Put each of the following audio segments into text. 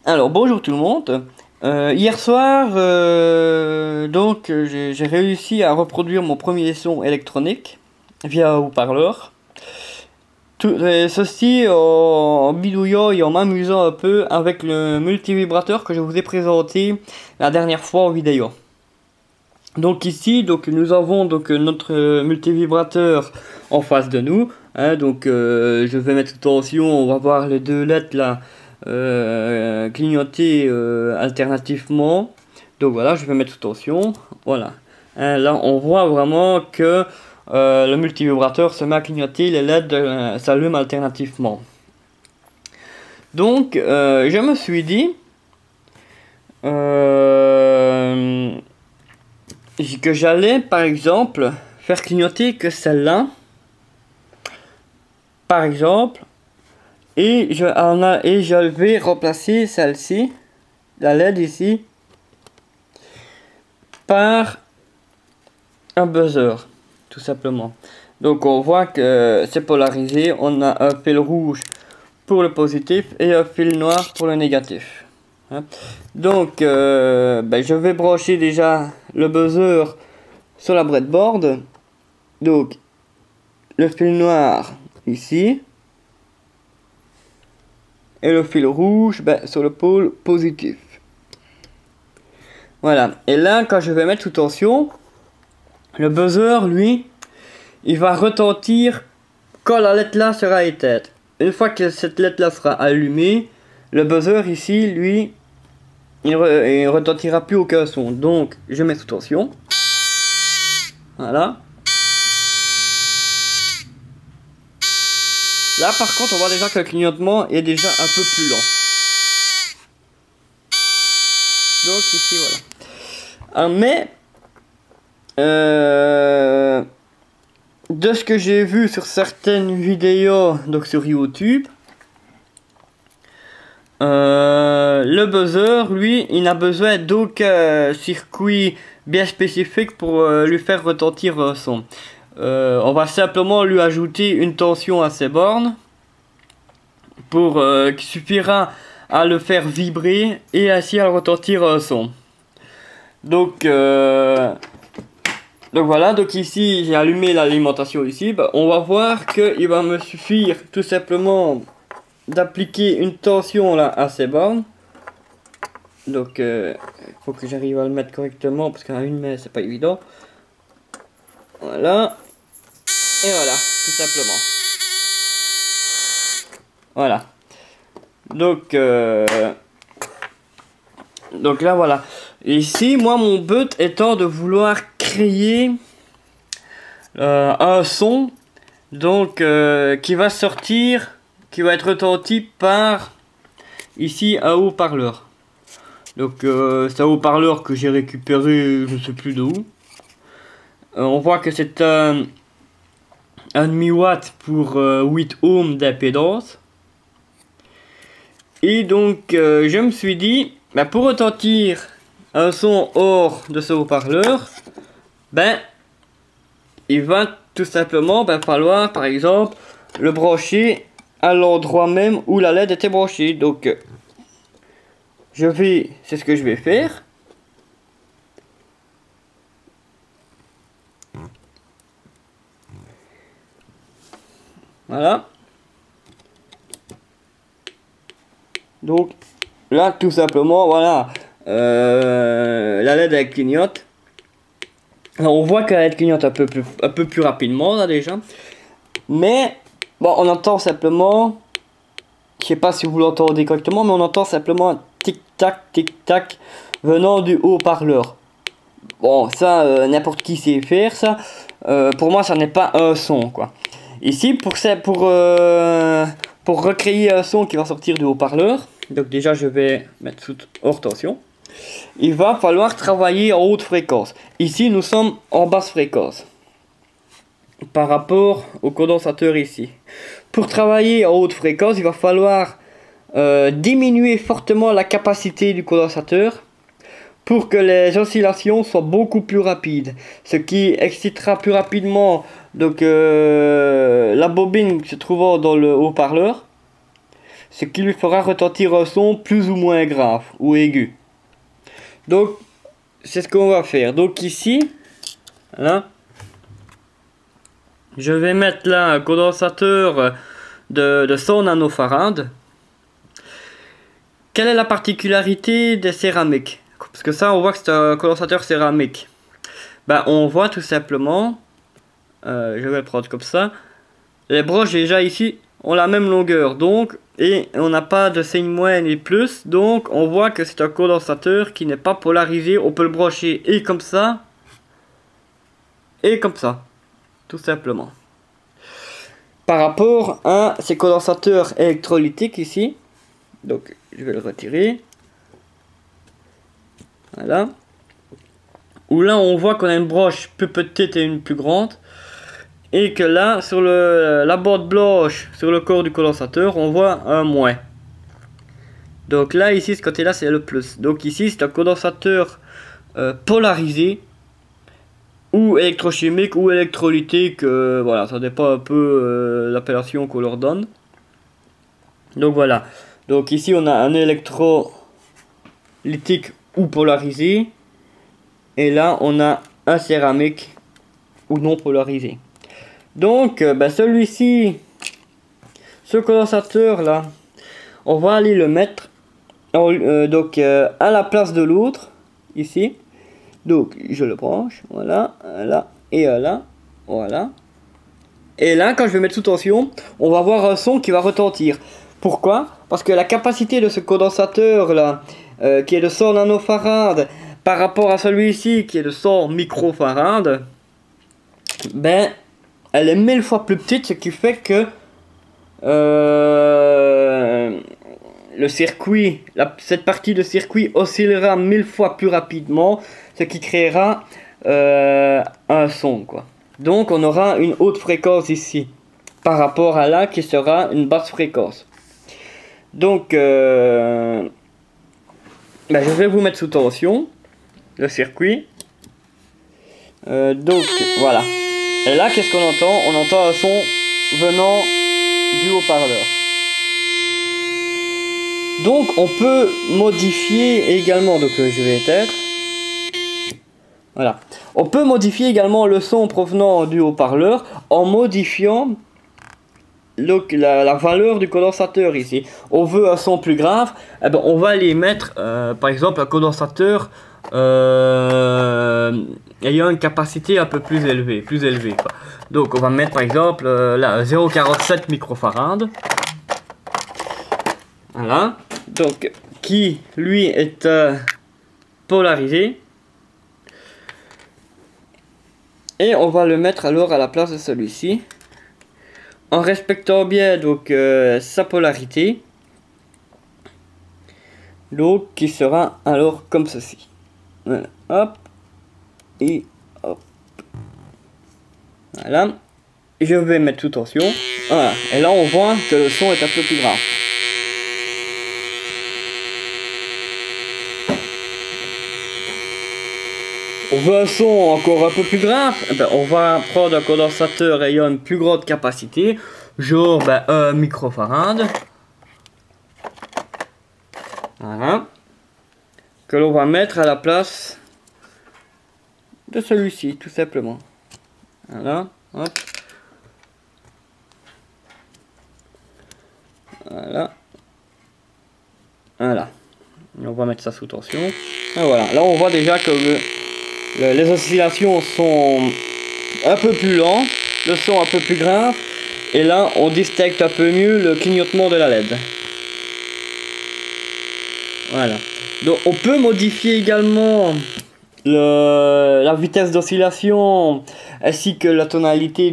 Alors bonjour tout le monde. Hier soir, j'ai réussi à reproduire mon premier son électronique via haut-parleur. Ceci en bidouillant et en m'amusant un peu avec le multivibrateur que je vous ai présenté la dernière fois en vidéo. Donc ici, nous avons notre multivibrateur en face de nous. Je vais mettre tension, on va voir les deux lettres là. Clignoter alternativement. Donc voilà, je vais mettre sous tension. Voilà. Là, on voit vraiment que le multivibrateur se met à clignoter, les LED s'allument alternativement. Donc, je me suis dit que j'allais, par exemple, faire clignoter que celle-là. Par exemple. Et je vais remplacer celle-ci, la LED ici, par un buzzer, tout simplement. Donc on voit que c'est polarisé, on a un fil rouge pour le positif et un fil noir pour le négatif. Donc je vais brancher déjà le buzzer sur la breadboard. Donc le fil noir ici. Et le fil rouge sur le pôle positif. Voilà. Et là, quand je vais mettre sous tension, le buzzer, lui, il va retentir quand la lettre là sera éteinte. Une fois que cette lettre là sera allumée, le buzzer ici, lui, il retentira plus aucun son. Donc, je mets sous tension. Voilà. Là par contre on voit déjà que le clignotement est déjà un peu plus lent. Donc ici voilà. Mais de ce que j'ai vu sur certaines vidéos donc sur YouTube, le buzzer lui il n'a besoin d'aucun circuit bien spécifique pour lui faire retentir un son. On va simplement lui ajouter une tension à ses bornes qui suffira à le faire vibrer et ainsi à retentir un son. Donc voilà, donc ici j'ai allumé l'alimentation ici. On va voir qu'il va me suffire tout simplement d'appliquer une tension là à ces bornes. Donc il faut que j'arrive à le mettre correctement parce qu'à une main c'est pas évident. Voilà. Et voilà, tout simplement. Voilà. Donc là voilà. Ici, moi mon but étant de vouloir créer un son qui va sortir, qui va être retenti par ici un haut-parleur. Donc c'est un haut-parleur que j'ai récupéré, je ne sais plus de où. On voit que c'est un demi-watt pour 8 ohms d'impédance. Et donc je me suis dit, pour retentir un son hors de ce haut-parleur, il va tout simplement falloir par exemple le brancher à l'endroit même où la LED était branchée. Donc c'est ce que je vais faire. Voilà. Donc là tout simplement voilà, la LED elle clignote. Alors, on voit qu'elle clignote un peu plus rapidement là déjà. Mais bon, on entend simplement, je sais pas si vous l'entendez correctement, mais on entend simplement tic tac venant du haut-parleur. Bon ça n'importe qui sait faire ça. Pour moi ça n'est pas un son quoi. Ici pour recréer un son qui va sortir du haut-parleur, donc déjà je vais mettre hors tension. Il va falloir travailler en haute fréquence. Ici nous sommes en basse fréquence par rapport au condensateur ici. Pour travailler en haute fréquence, il va falloir diminuer fortement la capacité du condensateur pour que les oscillations soient beaucoup plus rapides, ce qui excitera plus rapidement la bobine se trouvant dans le haut-parleur ce qui lui fera retentir un son plus ou moins grave ou aigu. Donc c'est ce qu'on va faire. Donc ici, là, je vais mettre là un condensateur de 100 nanofarads. Quelle est la particularité des céramiques? Parce que ça, on voit que c'est un condensateur céramique. Ben, on voit tout simplement, je vais le prendre comme ça, les broches déjà ici ont la même longueur, donc, et on n'a pas de signe moins ni plus, donc on voit que c'est un condensateur qui n'est pas polarisé. On peut le brocher et comme ça, tout simplement. Par rapport à ces condensateurs électrolytiques ici, donc je vais le retirer, voilà, où là on voit qu'on a une broche plus petite et une plus grande, et que là sur la bande blanche sur le corps du condensateur on voit un moins. Donc là ici ce côté là c'est le plus. Donc ici c'est un condensateur polarisé ou électrochimique ou électrolytique, voilà, ça dépend un peu l'appellation qu'on leur donne. Donc voilà, donc ici on a un électrolytique ou polarisé, et là on a un céramique ou non polarisé. Donc ben celui-ci, ce condensateur là, on va aller le mettre donc à la place de l'autre ici. Donc je le branche, voilà, là et là, voilà. Et là quand je vais mettre sous tension, on va avoir un son qui va retentir. Pourquoi? Parce que la capacité de ce condensateur là, qui est de 100 nanofarads, par rapport à celui-ci qui est de 100 microfarads, ben elle est 1000 fois plus petite, ce qui fait que le circuit, cette partie de circuit oscillera 1000 fois plus rapidement, ce qui créera un son, quoi. Donc on aura une haute fréquence ici par rapport à là qui sera une basse fréquence. Donc ben, je vais vous mettre sous tension le circuit. Donc voilà. Et là qu'est-ce qu'on entend? On entend un son venant du haut-parleur. Donc on peut modifier également, donc je vais éteindre. Voilà. On peut modifier également le son provenant du haut-parleur en modifiant la valeur du condensateur ici. On veut un son plus grave, eh ben, on va aller mettre par exemple un condensateur ayant une capacité un peu plus élevée, quoi. Donc on va mettre par exemple là 0,47 microfarads. Voilà. Donc qui lui est polarisé. Et on va le mettre alors à la place de celui-ci, en respectant bien donc sa polarité, donc qui sera alors comme ceci. Voilà. Hop et hop. Voilà. Je vais mettre sous tension. Voilà. Et là on voit que le son est un peu plus grave. On veut un son encore un peu plus grave, ben, on va prendre un condensateur ayant une plus grande capacité, genre ben, 1 microfarad. Voilà. Que l'on va mettre à la place de celui-ci, tout simplement. Voilà. Hop. Voilà. Voilà. Et on va mettre ça sous tension. Et voilà. Là, on voit déjà que les oscillations sont un peu plus lentes, le son un peu plus grave, et là on distingue un peu mieux le clignotement de la LED. Voilà. Donc on peut modifier également la vitesse d'oscillation ainsi que la tonalité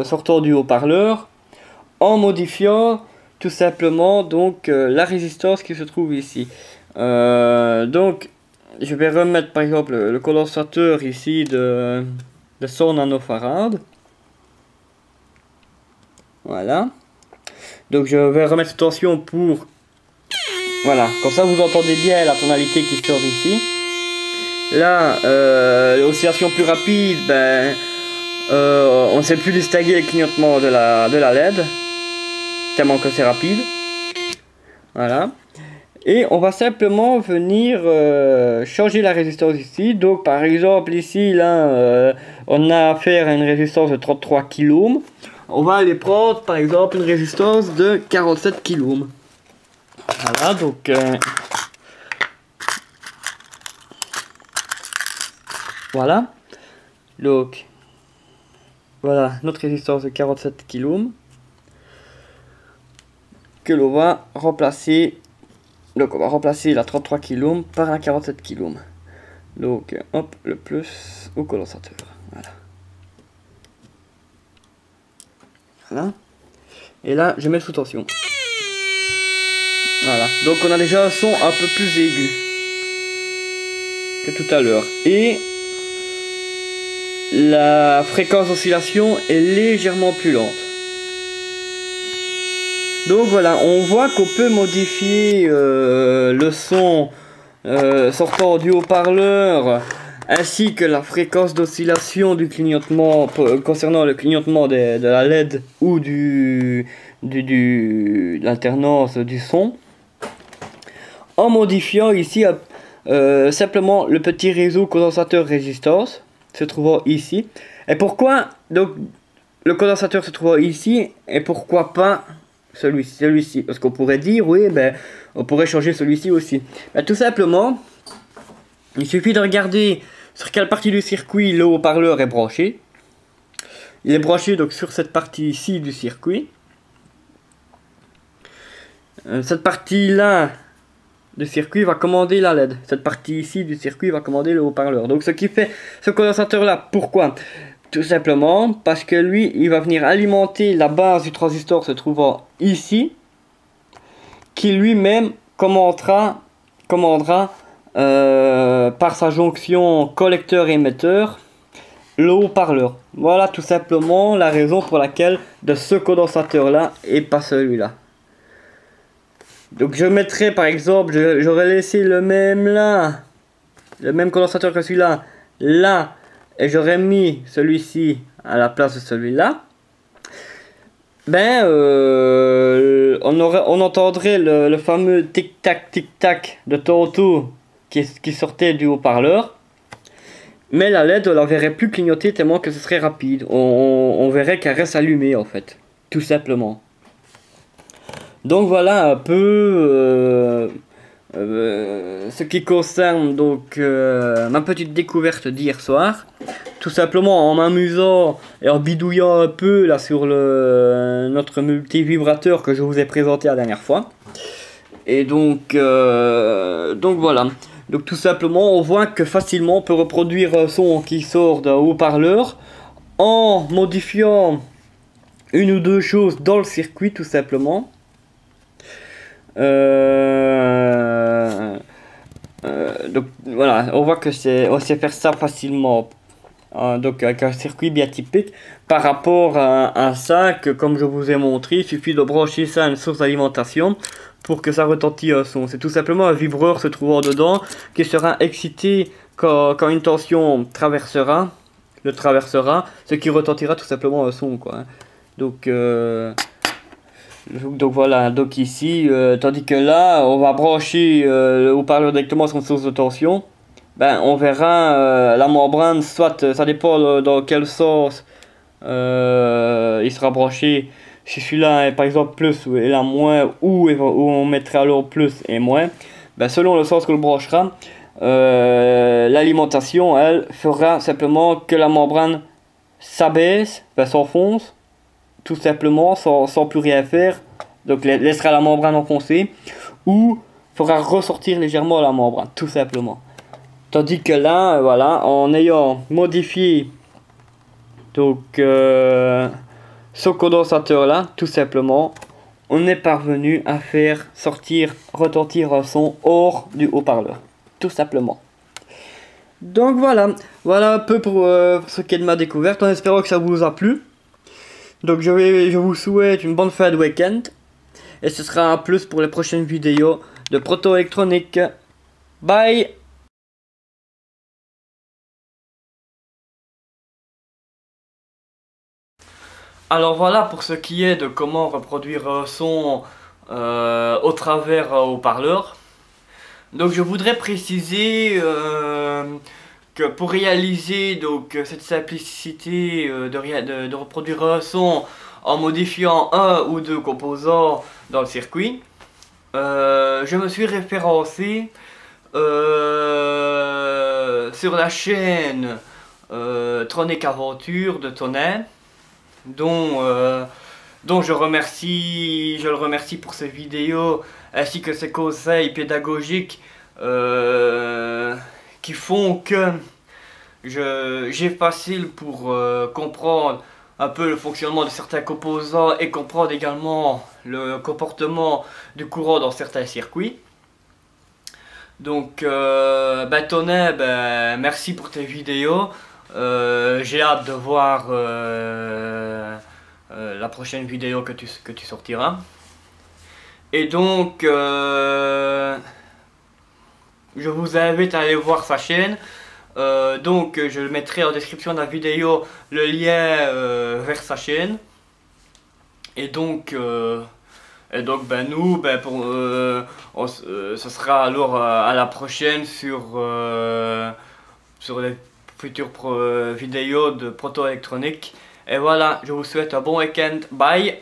sortant du haut-parleur en modifiant tout simplement donc la résistance qui se trouve ici. Donc je vais remettre par exemple le condensateur ici de 100 nanofarads. Voilà. Donc je vais remettre tension pour... Voilà, comme ça vous entendez bien la tonalité qui sort ici. Là, l'oscillation plus rapide, ben, on ne sait plus distinguer le clignotement de la LED, tellement que c'est rapide. Voilà. Et on va simplement venir changer la résistance ici. Donc par exemple ici là on a affaire à une résistance de 33 kΩ. On va aller prendre par exemple une résistance de 47 kΩ. Voilà, donc voilà. Donc voilà notre résistance de 47 kΩ que l'on va remplacer. Donc on va remplacer la 33 kΩ par la 47 kΩ. Donc hop, le plus au condensateur. Voilà. Voilà. Et là, je mets sous tension. Voilà. Donc on a déjà un son un peu plus aigu que tout à l'heure. Et la fréquence d'oscillation est légèrement plus lente. Donc voilà, on voit qu'on peut modifier le son sortant du haut-parleur ainsi que la fréquence d'oscillation du clignotement concernant le clignotement de la LED ou de l'alternance du son en modifiant ici simplement le petit réseau condensateur résistance se trouvant ici. Et pourquoi donc le condensateur se trouvant ici et pourquoi pas celui-ci? Parce qu'on pourrait dire oui, ben on pourrait changer celui-ci aussi. Ben, tout simplement, il suffit de regarder sur quelle partie du circuit le haut-parleur est branché. Il est branché donc sur cette partie ici du circuit. Cette partie-là du circuit va commander la LED. Cette partie ici du circuit va commander le haut-parleur. Donc ce qui fait ce condensateur-là, pourquoi? Tout simplement parce que lui, il va venir alimenter la base du transistor se trouvant ici, qui lui-même commandera par sa jonction collecteur-émetteur le haut-parleur. Voilà tout simplement la raison pour laquelle de ce condensateur là et pas celui-là. Donc je mettrai par exemple, j'aurais laissé le même là, le même condensateur que celui-là là, et j'aurais mis celui-ci à la place de celui-là. Ben on entendrait le fameux tic-tac tic-tac de tantôt qui sortait du haut-parleur. Mais la LED, on la verrait plus clignoter tellement que ce serait rapide. On verrait qu'elle reste allumée en fait. Tout simplement. Donc voilà un peu ce qui concerne donc ma petite découverte d'hier soir. Tout simplement en m'amusant et en bidouillant un peu là sur notre multivibrateur que je vous ai présenté la dernière fois. Et donc voilà. Donc tout simplement on voit que facilement on peut reproduire un son qui sort d'un haut-parleur en modifiant une ou deux choses dans le circuit tout simplement. Donc voilà, on voit que on sait faire ça facilement. Donc avec un circuit bien typique par rapport à ça que comme je vous ai montré, il suffit de brancher ça à une source d'alimentation pour que ça retentisse un son. C'est tout simplement un vibreur se trouvant dedans qui sera excité quand une tension traversera, ce qui retentira tout simplement un son quoi. Donc voilà, donc ici, tandis que là, on va brancher le haut-parleur directement sur une source de tension. Ben, on verra la membrane, soit ça dépend dans quel sens il sera branché. Si celui-là est par exemple plus et là moins, ou on mettra alors plus et moins, ben, selon le sens que l'on branchera, l'alimentation, elle, fera simplement que la membrane s'abaisse, ben, s'enfonce, tout simplement, sans plus rien faire. Donc laissera la membrane enfoncée, ou fera ressortir légèrement la membrane, tout simplement. Tandis que là, voilà, en ayant modifié donc ce condensateur là, tout simplement, on est parvenu à faire retentir un son hors du haut-parleur, tout simplement. Donc voilà un peu pour ce qui est de ma découverte, en espérant que ça vous a plu. Donc je vous souhaite une bonne fin de week-end, et ce sera un plus pour les prochaines vidéos de Proto Électronique. Bye. Alors voilà pour ce qui est de comment reproduire un son au travers haut-parleur. Donc je voudrais préciser que pour réaliser donc cette simplicité de reproduire un son en modifiant un ou deux composants dans le circuit, je me suis référencé sur la chaîne Tronic Aventure de Tonin, dont je le remercie pour ses vidéos ainsi que ses conseils pédagogiques qui font que j'ai facile pour comprendre un peu le fonctionnement de certains composants et comprendre également le comportement du courant dans certains circuits. Donc, Tonin, merci pour tes vidéos. J'ai hâte de voir la prochaine vidéo que tu sortiras. Et donc, je vous invite à aller voir sa chaîne. Donc, je mettrai en description de la vidéo le lien vers sa chaîne. Et donc, nous, ce sera alors à la prochaine sur les futures vidéos de Proto Électronique. Et voilà, je vous souhaite un bon week-end. Bye!